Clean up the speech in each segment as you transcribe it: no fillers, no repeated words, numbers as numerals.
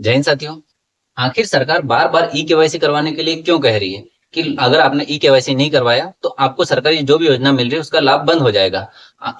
जय हिंद साथियों। आखिर सरकार बार बार ई केवाईसी करवाने के लिए क्यों कह रही है कि अगर आपने ई केवाईसी नहीं करवाया तो आपको सरकारी जो भी योजना मिल रही है उसका लाभ बंद हो जाएगा।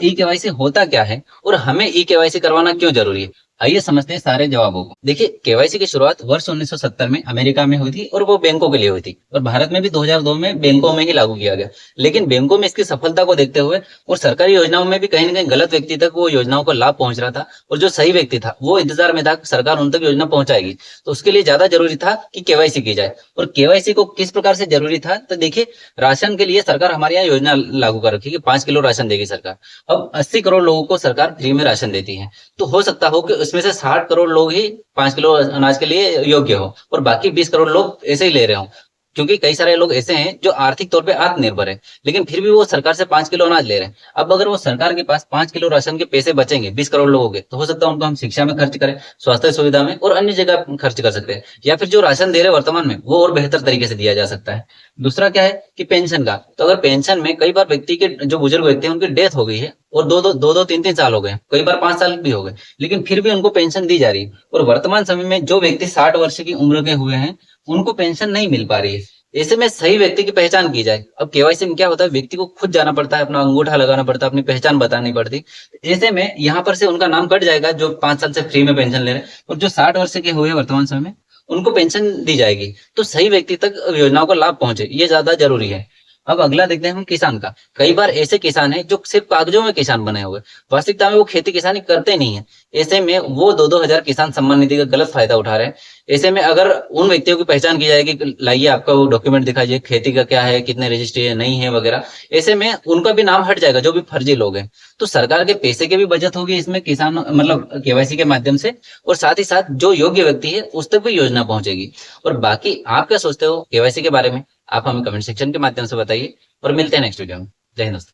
ई केवाईसी होता क्या है और हमें ई केवाईसी करवाना क्यों जरूरी है? आइए समझते हैं सारे जवाबों को। देखिए, केवाईसी की शुरुआत वर्ष 1970 में अमेरिका में हुई थी और वो बैंकों के लिए हुई थी, और भारत में भी 2002 में बैंकों में ही लागू किया गया। लेकिन बैंकों में इसकी सफलता को देखते हुए और सरकारी योजनाओं में भी कहीं ना कहीं गलत व्यक्ति तक वो योजनाओं का लाभ पहुंच रहा था, और जो सही व्यक्ति था वो इंतजार में था कि सरकार उन तक योजना पहुंचाएगी। तो उसके लिए ज्यादा जरूरी था कि केवाईसी की जाए। और केवाईसी को किस प्रकार से जरूरी था, तो देखिए, राशन के लिए सरकार हमारे यहाँ योजना लागू कर रखी है कि 5 किलो राशन देगी सरकार। अब 80 करोड़ लोगों को सरकार फ्री में राशन देती है, तो हो सकता हो कि उसमें से 60 करोड़ लोग ही 5 किलो अनाज के लिए योग्य हो और बाकी 20 करोड़ लोग ऐसे ही ले रहे हो। क्योंकि कई सारे लोग ऐसे हैं जो आर्थिक तौर पे आत्मनिर्भर है, लेकिन फिर भी वो सरकार से 5 किलो अनाज ले रहे हैं। अब अगर वो सरकार के पास 5 किलो राशन के पैसे बचेंगे 20 करोड़ लोगों के, तो हो सकता है उनको हम शिक्षा में खर्च करें, स्वास्थ्य सुविधा में और अन्य जगह खर्च कर सकते हैं, या फिर जो राशन दे रहे हैं वर्तमान में वो और बेहतर तरीके से दिया जा सकता है। दूसरा क्या है कि पेंशन का, तो अगर पेंशन में कई बार व्यक्ति के जो बुजुर्ग व्यक्ति हैं उनकी डेथ हो गई है और दो दो तीन तीन साल हो गए, कई बार 5 साल भी हो गए, लेकिन फिर भी उनको पेंशन दी जा रही है। और वर्तमान समय में जो व्यक्ति 60 वर्ष की उम्र के हुए हैं उनको पेंशन नहीं मिल पा रही है। ऐसे में सही व्यक्ति की पहचान की जाए। अब केवाईसी में क्या होता है, व्यक्ति को खुद जाना पड़ता है, अपना अंगूठा लगाना पड़ता है, अपनी पहचान बतानी पड़ती। ऐसे में यहाँ पर से उनका नाम कट जाएगा जो 5 साल से फ्री में पेंशन ले रहे हैं, और जो 60 वर्ष के हुए वर्तमान समय में उनको पेंशन दी जाएगी। तो सही व्यक्ति तक योजनाओं का लाभ पहुंचे, ये ज्यादा जरूरी है। अब अगला देखते हैं हम किसान का। कई बार ऐसे किसान हैं जो सिर्फ कागजों में किसान बने हुए, वास्तविकता में वो खेती किसानी करते नहीं है। ऐसे में वो 2-2 हजार किसान सम्मान निधि का गलत फायदा उठा रहे हैं। ऐसे में अगर उन व्यक्तियों की पहचान की जाएगी कि लाइए आपका वो डॉक्यूमेंट दिखाइए, खेती का क्या है, कितने रजिस्ट्री है, नहीं है वगैरह, ऐसे में उनका भी नाम हट जाएगा जो भी फर्जी लोग हैं। तो सरकार के पैसे की भी बचत होगी इसमें, किसान मतलब केवाईसी के माध्यम से, और साथ ही साथ जो योग्य व्यक्ति है उस तक भी योजना पहुंचेगी। और बाकी आप क्या सोचते हो केवाईसी के बारे में, आप हमें कमेंट सेक्शन के माध्यम से बताइए, और मिलते हैं नेक्स्ट वीडियो में। जय हिंद दोस्तों।